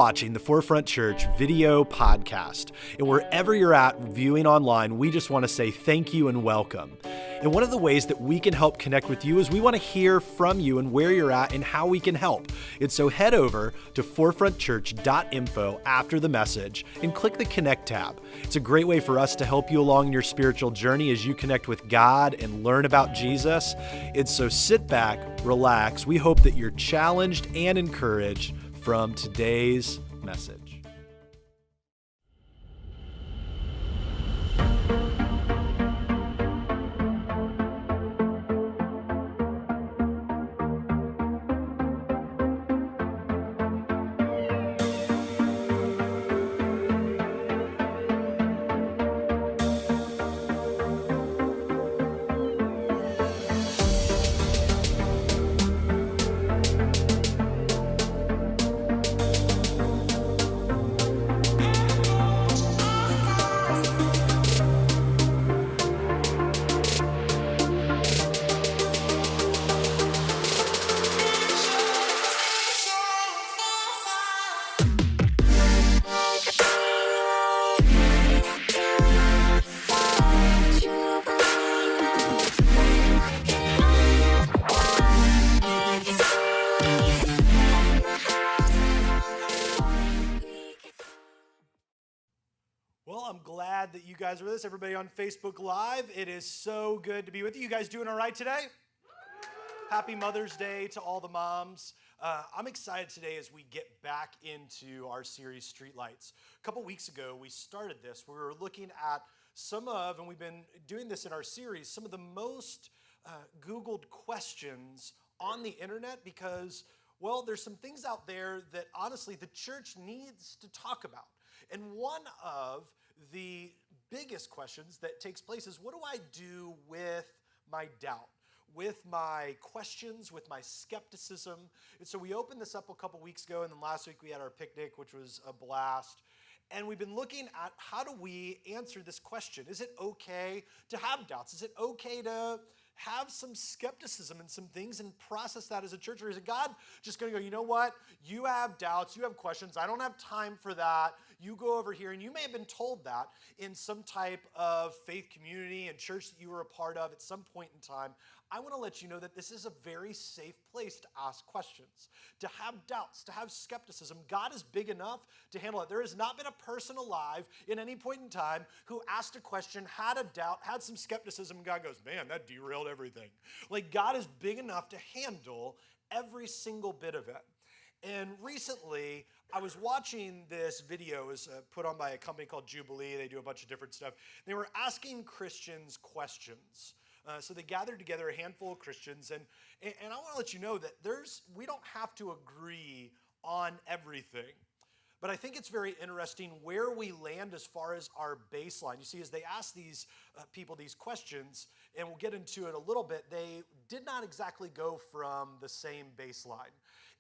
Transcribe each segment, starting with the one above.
watching the Forefront Church video podcast. And wherever you're at viewing online, we just want to say thank you and welcome. And one of the ways that we can help connect with you is we want to hear from you and where you're at and how we can help. And so head over to forefrontchurch.info after the message and click the Connect tab. It's a great way for us to help you along your spiritual journey as you connect with God and learn about Jesus. And so sit back, relax. We hope that you're challenged and encouraged from today's message. I'm glad that you guys are with us. Everybody on Facebook Live, it is so good to be with you. You guys doing all right today? Happy Mother's Day to all the moms. I'm excited today as we get back into our series, Streetlights. A couple weeks ago, we started this. We were looking at and we've been doing this in our series, some of the most Googled questions on the internet because, well, there's some things out there that honestly the church needs to talk about. And one of the biggest questions that takes place is, what do I do with my doubt, with my questions, with my skepticism? And so we opened this up a couple weeks ago, and then last week we had our picnic, which was a blast. And we've been looking at how do we answer this question? Is it okay to have doubts? Is it okay to have some skepticism and some things and process that as a church? Or is it God just going to go, you know what? You have doubts, you have questions. I don't have time for that. You go over here. And you may have been told that in some type of faith community and church that you were a part of at some point in time. I want to let you know that this is a very safe place to ask questions, to have doubts, to have skepticism. God is big enough to handle it. There has not been a person alive in any point in time who asked a question, had a doubt, had some skepticism, and God goes, man, that derailed everything. Like, God is big enough to handle every single bit of it. And recently, I was watching this video. It was put on by a company called Jubilee. They do a bunch of different stuff. They were asking Christians questions. So they gathered together a handful of Christians, and I want to let you know that we don't have to agree on everything. But I think it's very interesting where we land as far as our baseline. You see, as they asked these people these questions, and we'll get into it a little bit, they did not exactly go from the same baseline.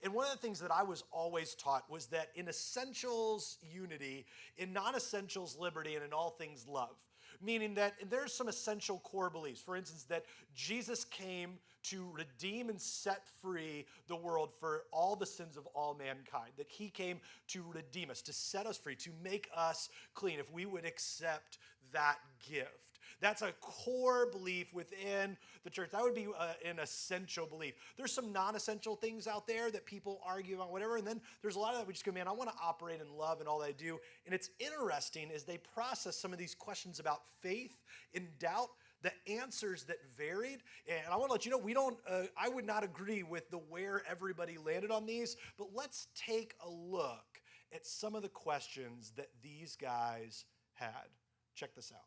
And one of the things that I was always taught was that in essentials, unity, in non-essentials, liberty, and in all things, love. Meaning that there's some essential core beliefs. For instance, that Jesus came to redeem and set free the world for all the sins of all mankind. That he came to redeem us, to set us free, to make us clean, if we would accept that gift. That's a core belief within the church. That would be an essential belief. There's some non-essential things out there that people argue about, whatever, and then there's a lot of that we just go, man, I want to operate in love and all that I do. And it's interesting as they process some of these questions about faith and doubt, the answers that varied. And I want to let you know, I would not agree with where everybody landed on these, but let's take a look at some of the questions that these guys had. Check this out.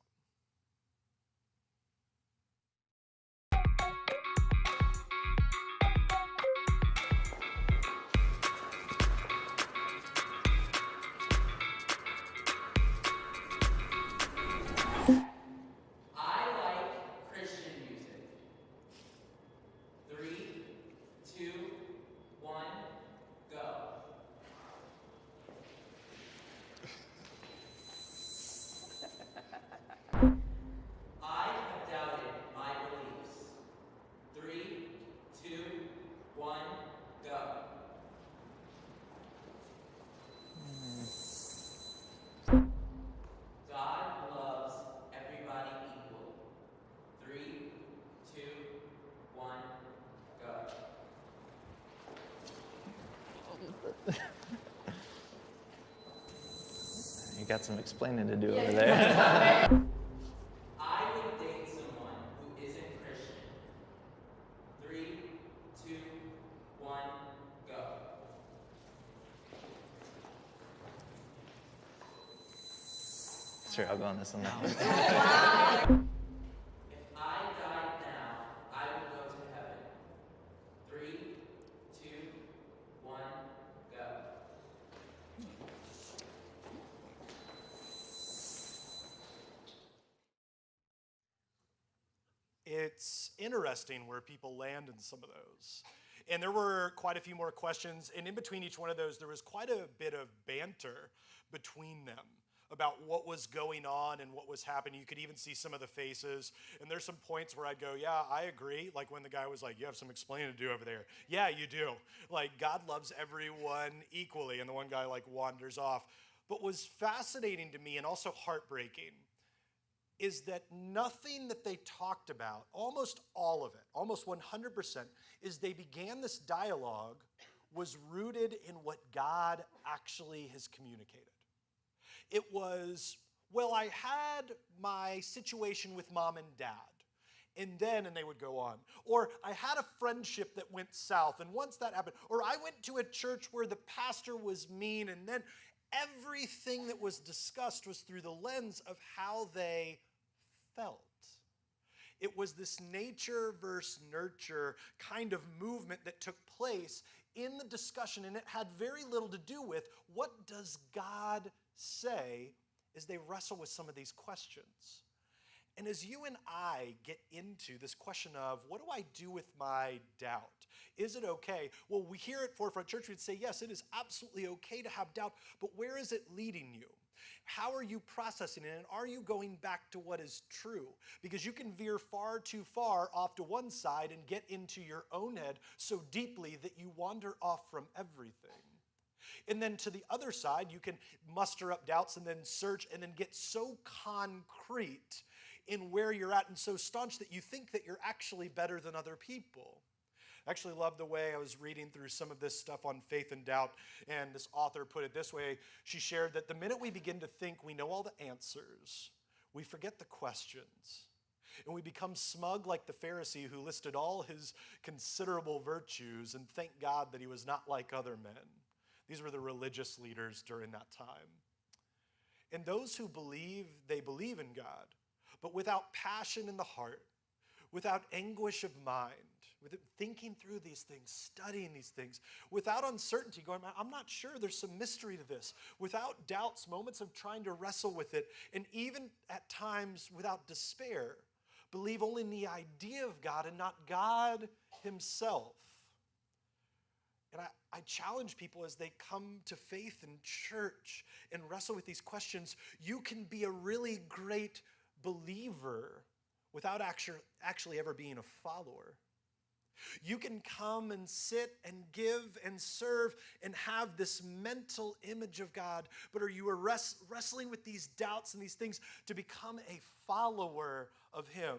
You got some explaining to do over there. I would date someone who isn't Christian. 3, 2, 1, go. Sure, I'll go on this one now. If I died now, I would go to heaven. 3, 2, 1, go. It's interesting where people land in some of those. And there were quite a few more questions, and in between each one of those, there was quite a bit of banter between them about what was going on and what was happening. You could even see some of the faces, and there's some points where I'd go, yeah, I agree. Like when the guy was like, you have some explaining to do over there. Yeah, you do. Like God loves everyone equally, and the one guy like wanders off. But what was fascinating to me and also heartbreaking is that nothing that they talked about, almost all of it, almost 100%, is they began this dialogue was rooted in what God actually has communicated. It was, well, I had my situation with mom and dad, and they would go on. Or I had a friendship that went south, and once that happened, or I went to a church where the pastor was mean, and then everything that was discussed was through the lens of how they felt. It was this nature versus nurture kind of movement that took place in the discussion, and it had very little to do with what does God say as they wrestle with some of these questions. And as you and I get into this question of what do I do with my doubt? Is it okay? Well, we here at Forefront Church, we'd say, yes, it is absolutely okay to have doubt, but where is it leading you? How are you processing it? And are you going back to what is true? Because you can veer far too far off to one side and get into your own head so deeply that you wander off from everything. And then to the other side, you can muster up doubts and then search and then get so concrete in where you're at and so staunch that you think that you're actually better than other people. I actually love the way I was reading through some of this stuff on faith and doubt, and this author put it this way. She shared that the minute we begin to think we know all the answers, we forget the questions. And we become smug like the Pharisee who listed all his considerable virtues and thank God that he was not like other men. These were the religious leaders during that time. And those who believe, they believe in God, but without passion in the heart, without anguish of mind, with thinking through these things, studying these things, without uncertainty, going, I'm not sure, there's some mystery to this, without doubts, moments of trying to wrestle with it, and even at times without despair, believe only in the idea of God and not God himself. And I challenge people as they come to faith in church and wrestle with these questions, you can be a really great believer without actually ever being a follower. You can come and sit and give and serve and have this mental image of God, but are you wrestling with these doubts and these things to become a follower of him?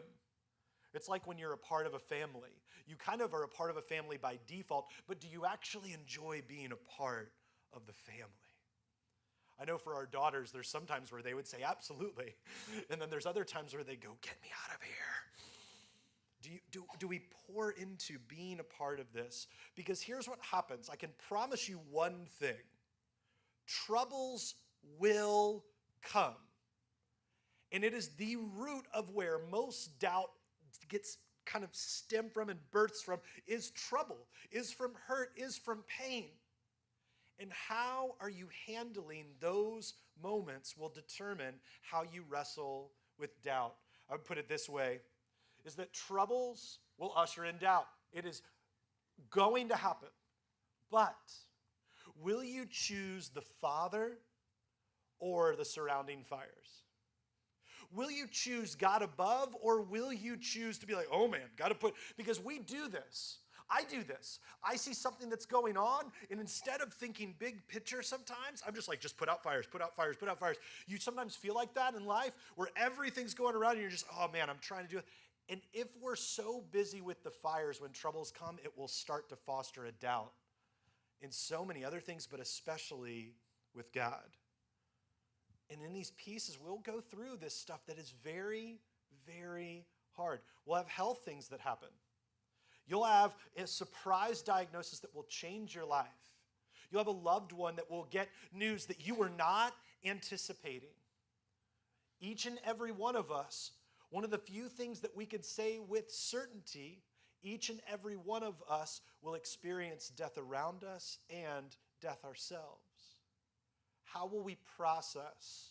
It's like when you're a part of a family. You kind of are a part of a family by default, but do you actually enjoy being a part of the family? I know for our daughters, there's some times where they would say, absolutely. And then there's other times where they go, get me out of here. Do we pour into being a part of this? Because here's what happens. I can promise you one thing. Troubles will come. And it is the root of where most doubt gets kind of stemmed from and births from, is trouble, is from hurt, is from pain. And how are you handling those moments will determine how you wrestle with doubt. I would put it this way, is that troubles will usher in doubt. It is going to happen. But will you choose the Father or the surrounding fires? Will you choose God above, or will you choose to be like, oh man, because we do this. I do this. I see something that's going on, and instead of thinking big picture sometimes, I'm just like, just put out fires, put out fires, put out fires. You sometimes feel like that in life, where everything's going around, and you're just, oh man, I'm trying to do it. And if we're so busy with the fires when troubles come, it will start to foster a doubt in so many other things, but especially with God. And in these pieces, we'll go through this stuff that is very, very hard. We'll have health things that happen. You'll have a surprise diagnosis that will change your life. You'll have a loved one that will get news that you were not anticipating. Each and every one of us, one of the few things that we could say with certainty, each and every one of us will experience death around us and death ourselves. How will we process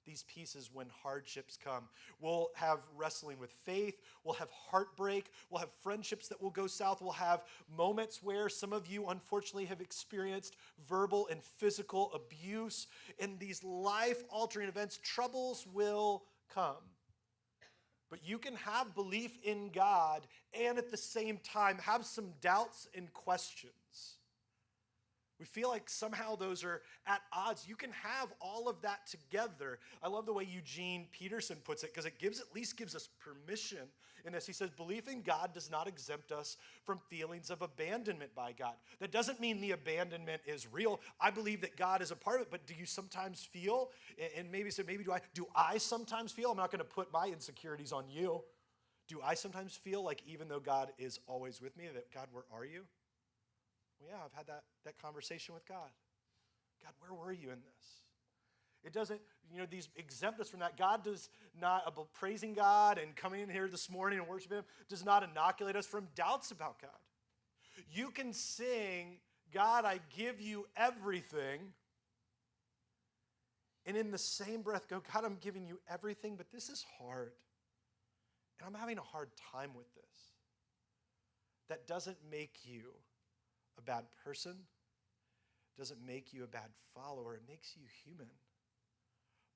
these pieces when hardships come? We'll have wrestling with faith. We'll have heartbreak. We'll have friendships that will go south. We'll have moments where some of you, unfortunately, have experienced verbal and physical abuse. In these life-altering events, troubles will come. But you can have belief in God and at the same time have some doubts and questions. We feel like somehow those are at odds. You can have all of that together. I love the way Eugene Peterson puts it because it at least gives us permission in this. He says, belief in God does not exempt us from feelings of abandonment by God. That doesn't mean the abandonment is real. I believe that God is a part of it, but do you sometimes feel, and maybe do I sometimes feel, I'm not going to put my insecurities on you. Do I sometimes feel like even though God is always with me, that God, where are you? Well, yeah, I've had that conversation with God. God, where were you in this? It doesn't, these exempt us from that. God does not, praising God and coming in here this morning and worshiping Him does not inoculate us from doubts about God. You can sing, God, I give you everything, and in the same breath go, God, I'm giving you everything, but this is hard, and I'm having a hard time with this. That doesn't make you a bad person, doesn't make you a bad follower. It makes you human.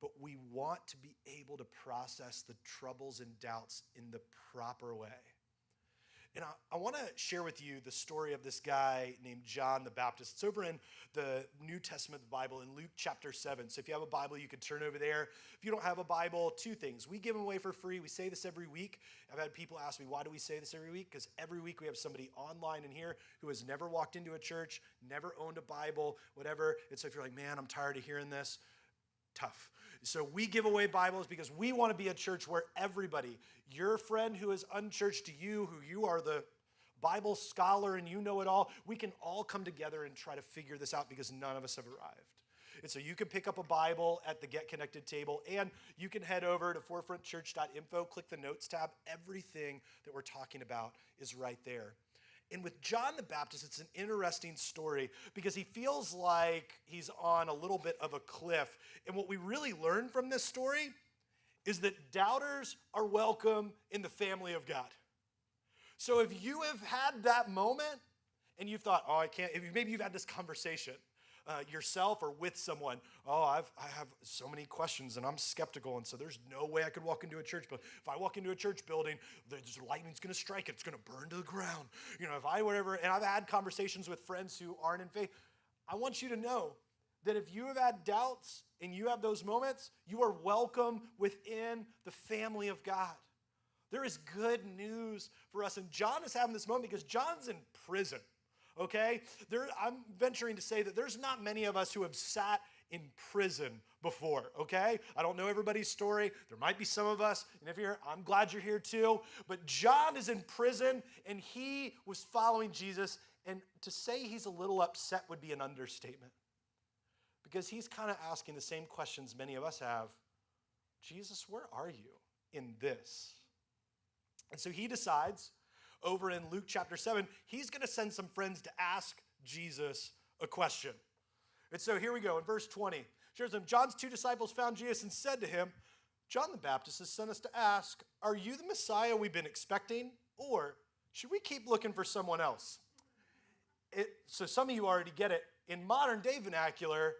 But we want to be able to process the troubles and doubts in the proper way. And I want to share with you the story of this guy named John the Baptist. It's over in the New Testament of the Bible in Luke chapter 7. So if you have a Bible, you can turn over there. If you don't have a Bible, two things. We give them away for free. We say this every week. I've had people ask me, why do we say this every week? Because every week we have somebody online in here who has never walked into a church, never owned a Bible, whatever. And so if you're like, man, I'm tired of hearing this, tough. So we give away Bibles because we want to be a church where everybody, your friend who is unchurched to you, who you are the Bible scholar and you know it all, we can all come together and try to figure this out because none of us have arrived. And so you can pick up a Bible at the Get Connected table, and you can head over to forefrontchurch.info, click the notes tab. Everything that we're talking about is right there. And with John the Baptist, it's an interesting story because he feels like he's on a little bit of a cliff. And what we really learn from this story is that doubters are welcome in the family of God. So if you have had that moment and you've thought, oh, I can't, maybe you've had this conversation yourself or with someone, oh, I have so many questions and I'm skeptical, and so there's no way I could walk into a church, but if I walk into a church building, there's lightning's going to strike it, it's going to burn to the ground. If I whatever, and I've had conversations with friends who aren't in faith. I want you to know that if you have had doubts and you have those moments, you are welcome within the family of God. There is good news for us, and John is having this moment because John's in prison. Okay? I'm venturing to say that there's not many of us who have sat in prison before, okay? I don't know everybody's story. There might be some of us, and if you're here, I'm glad you're here too. But John is in prison, and he was following Jesus, and to say he's a little upset would be an understatement because he's kind of asking the same questions many of us have. Jesus, where are you in this? And so he decides, over in Luke chapter 7, he's going to send some friends to ask Jesus a question. And so here we go. In verse 20, shares them, John's two disciples found Jesus and said to him, John the Baptist has sent us to ask, are you the Messiah we've been expecting, or should we keep looking for someone else? So some of you already get it. In modern day vernacular,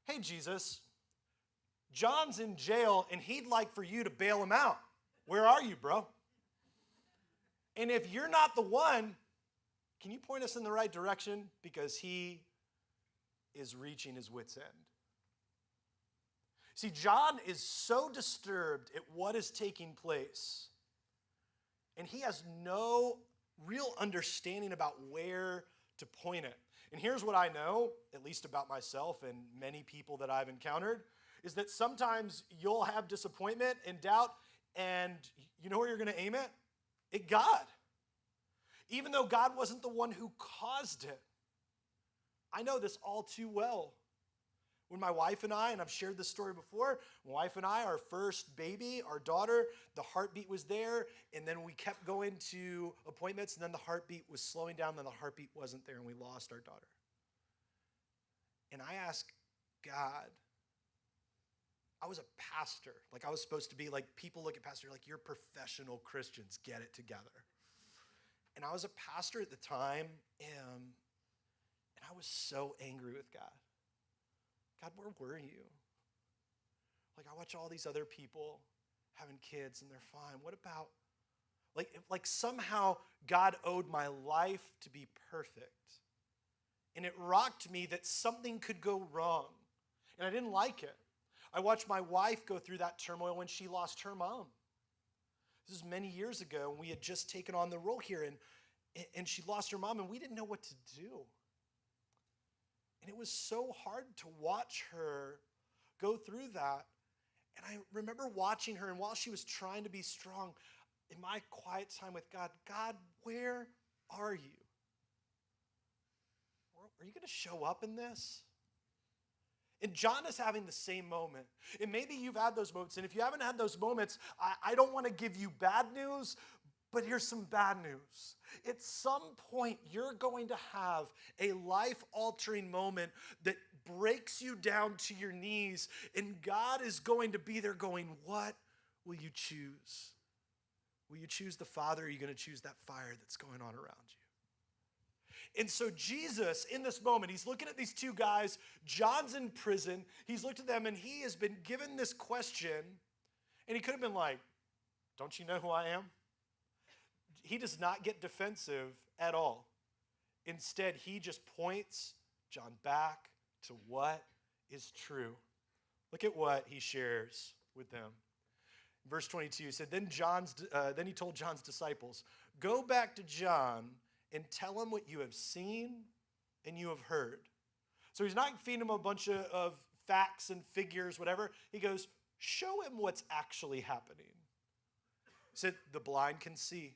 hey, Jesus, John's in jail, and he'd like for you to bail him out. Where are you, bro? And if you're not the one, can you point us in the right direction? Because he is reaching his wit's end. See, John is so disturbed at what is taking place, and he has no real understanding about where to point it. And here's what I know, at least about myself and many people that I've encountered, is that sometimes you'll have disappointment and doubt, and you know where you're going to aim it? At God. Even though God wasn't the one who caused it. I know this all too well. When my wife and I've shared this story before, my wife and I, our first baby, our daughter, the heartbeat was there, and then we kept going to appointments, and then the heartbeat was slowing down, then the heartbeat wasn't there, and we lost our daughter. And I asked God, I was a pastor. Like I was supposed to be like, people look at pastor like, you're professional Christians, get it together. And I was a pastor at the time, and I was so angry with God. God, where were you? Like I watch all these other people having kids and they're fine. What about, like somehow God owed my life to be perfect. And it rocked me that something could go wrong. And I didn't like it. I watched my wife go through that turmoil when she lost her mom. This is many years ago, and we had just taken on the role here, and she lost her mom, and we didn't know what to do. And it was so hard to watch her go through that. And I remember watching her, and while she was trying to be strong, in my quiet time with God, God, where are you? Are you going to show up in this? And John is having the same moment. And maybe you've had those moments. And if you haven't had those moments, I don't want to give you bad news, but here's some bad news. At some point, you're going to have a life-altering moment that breaks you down to your knees, and God is going to be there going, what will you choose? Will you choose the Father, or are you going to choose that fire that's going on around you? And so Jesus, in this moment, he's looking at these two guys. John's in prison. He's looked at them, and he has been given this question, and he could have been like, don't you know who I am? He does not get defensive at all. Instead, he just points John back to what is true. Look at what he shares with them. Verse 22 said, then he told John's disciples, go back to John and tell him what you have seen and you have heard. So he's not feeding him a bunch of facts and figures, whatever. He goes, show him what's actually happening. He said, the blind can see.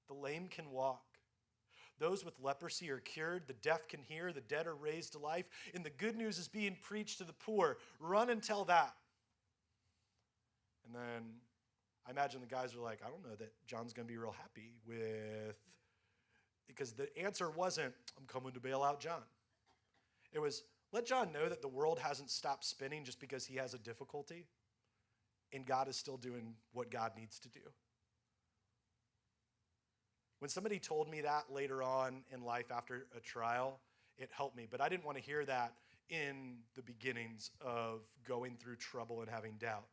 The lame can walk. Those with leprosy are cured. The deaf can hear. The dead are raised to life. And the good news is being preached to the poor. Run and tell that. And then I imagine the guys are like, I don't know that John's going to be real happy with, because the answer wasn't, I'm coming to bail out John. It was, let John know that the world hasn't stopped spinning just because he has a difficulty, and God is still doing what God needs to do. When somebody told me that later on in life after a trial, it helped me. But I didn't want to hear that in the beginnings of going through trouble and having doubt.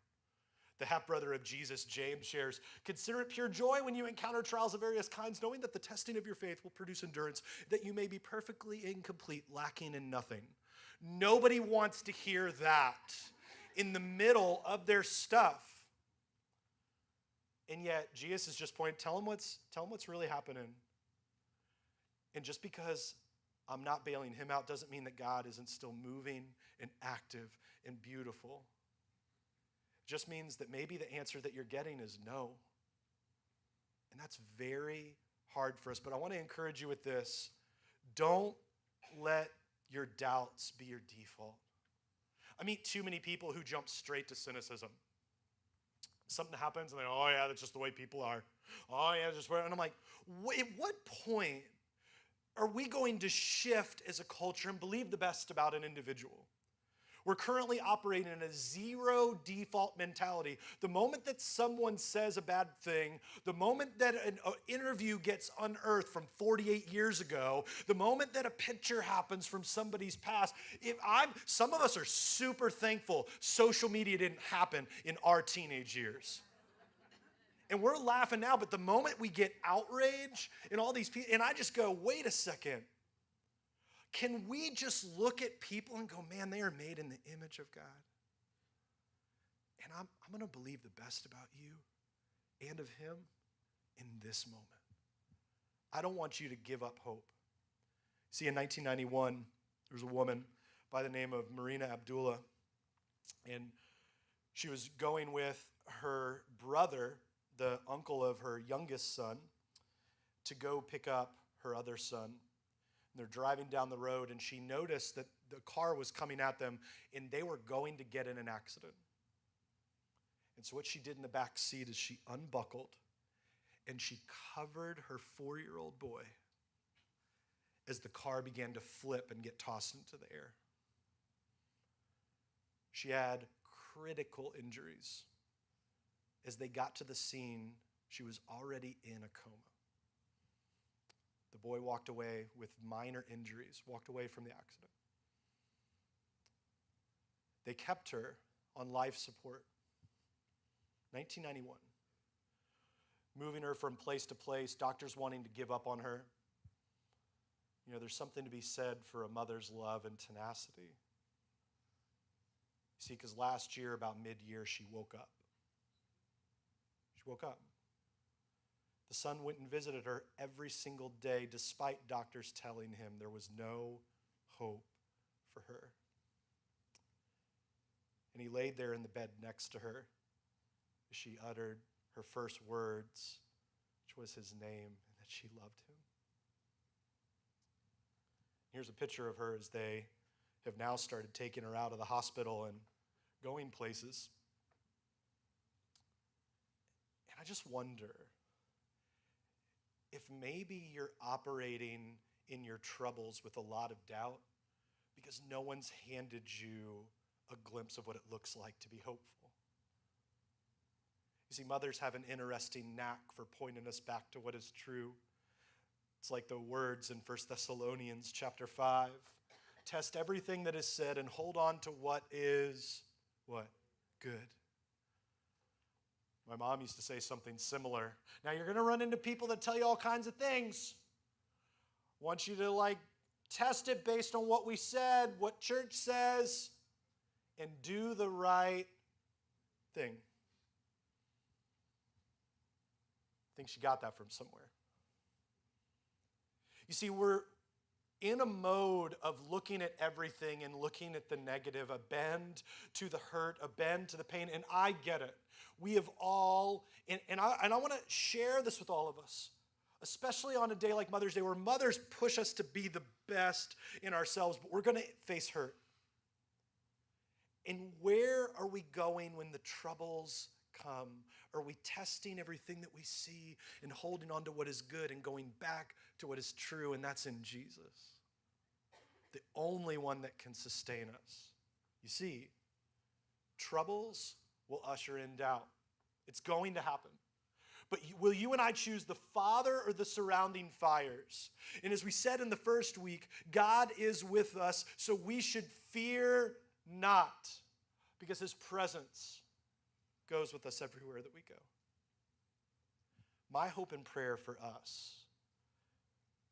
The half-brother of Jesus, James, shares, consider it pure joy when you encounter trials of various kinds, knowing that the testing of your faith will produce endurance, that you may be perfectly incomplete, lacking in nothing. Nobody wants to hear that in the middle of their stuff. And yet, Jesus is just pointing, tell him what's really happening. And just because I'm not bailing him out doesn't mean that God isn't still moving and active and beautiful. It just means that maybe the answer that you're getting is no. And that's very hard for us. But I want to encourage you with this. Don't let your doubts be your default. I meet too many people who jump straight to cynicism. Something happens, and they're, oh, yeah, that's just the way people are. Oh, yeah, just where. And I'm like, at what point are we going to shift as a culture and believe the best about an individual? We're currently operating in a zero default mentality. The moment that someone says a bad thing, the moment that an interview gets unearthed from 48 years ago, the moment that a picture happens from somebody's past, some of us are super thankful social media didn't happen in our teenage years. And we're laughing now, but the moment we get outrage and all these people, and I just go, wait a second. Can we just look at people and go, man, they are made in the image of God? And I'm going to believe the best about you and of him in this moment. I don't want you to give up hope. See, in 1991, there was a woman by the name of Marina Abdullah. And she was going with her brother, the uncle of her youngest son, to go pick up her other son. And they're driving down the road, and she noticed that the car was coming at them, and they were going to get in an accident. And so what she did in the back seat is she unbuckled, and she covered her 4-year-old boy as the car began to flip and get tossed into the air. She had critical injuries. As they got to the scene, she was already in a coma. The boy walked away with minor injuries, walked away from the accident. They kept her on life support. 1991. Moving her from place to place, doctors wanting to give up on her. You know, there's something to be said for a mother's love and tenacity. You see, because last year, about mid-year, she woke up. She woke up. The son went and visited her every single day, despite doctors telling him there was no hope for her. And he laid there in the bed next to her as she uttered her first words, which was his name, and that she loved him. Here's a picture of her as they have now started taking her out of the hospital and going places. And I just wonder if maybe you're operating in your troubles with a lot of doubt because no one's handed you a glimpse of what it looks like to be hopeful. You see, mothers have an interesting knack for pointing us back to what is true. It's like the words in 1 Thessalonians chapter 5. Test everything that is said and hold on to what is, what? Good. My mom used to say something similar. Now you're going to run into people that tell you all kinds of things. Want you to test it based on what we said, what church says, and do the right thing. I think she got that from somewhere. You see, we're in a mode of looking at everything and looking at the negative, a bend to the hurt, a bend to the pain, and I get it. We have all, and I want to share this with all of us, especially on a day like Mother's Day, where mothers push us to be the best in ourselves, but we're going to face hurt. And where are we going when the troubles come? Are we testing everything that we see and holding on to what is good and going back to what is true? And that's in Jesus, the only one that can sustain us. You see, troubles will usher in doubt. It's going to happen. But will you and I choose the Father or the surrounding fires? And as we said in the first week, God is with us, so we should fear not, because his presence goes with us everywhere that we go. My hope and prayer for us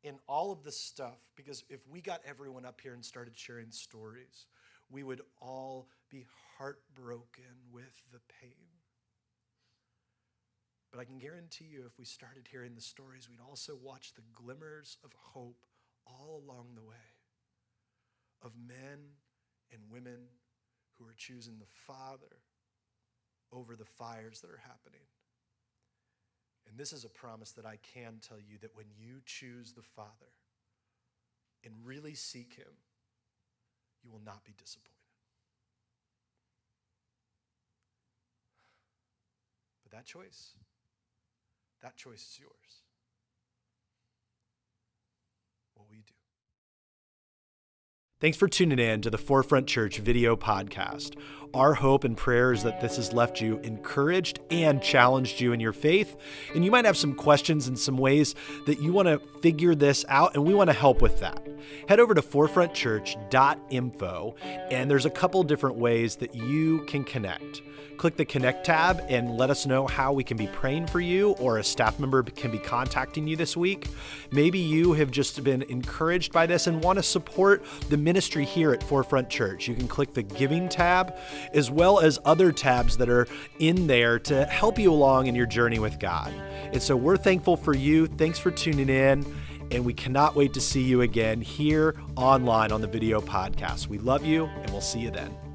in all of this stuff, because if we got everyone up here and started sharing stories, we would all be heartbroken with the pain. But I can guarantee you, if we started hearing the stories, we'd also watch the glimmers of hope all along the way of men and women who are choosing the Father over the fires that are happening. And this is a promise that I can tell you, that when you choose the Father and really seek him, you will not be disappointed. But that choice is yours. What will you do? Thanks for tuning in to the Forefront Church video podcast. Our hope and prayer is that this has left you encouraged and challenged you in your faith. And you might have some questions and some ways that you want to figure this out, and we want to help with that. Head over to forefrontchurch.info, and there's a couple different ways that you can connect. Click the Connect tab and let us know how we can be praying for you, or a staff member can be contacting you this week. Maybe you have just been encouraged by this and want to support the ministry here at Forefront Church. You can click the Giving tab, as well as other tabs that are in there to help you along in your journey with God. And so we're thankful for you. Thanks for tuning in, and we cannot wait to see you again here online on the video podcast. We love you, and we'll see you then.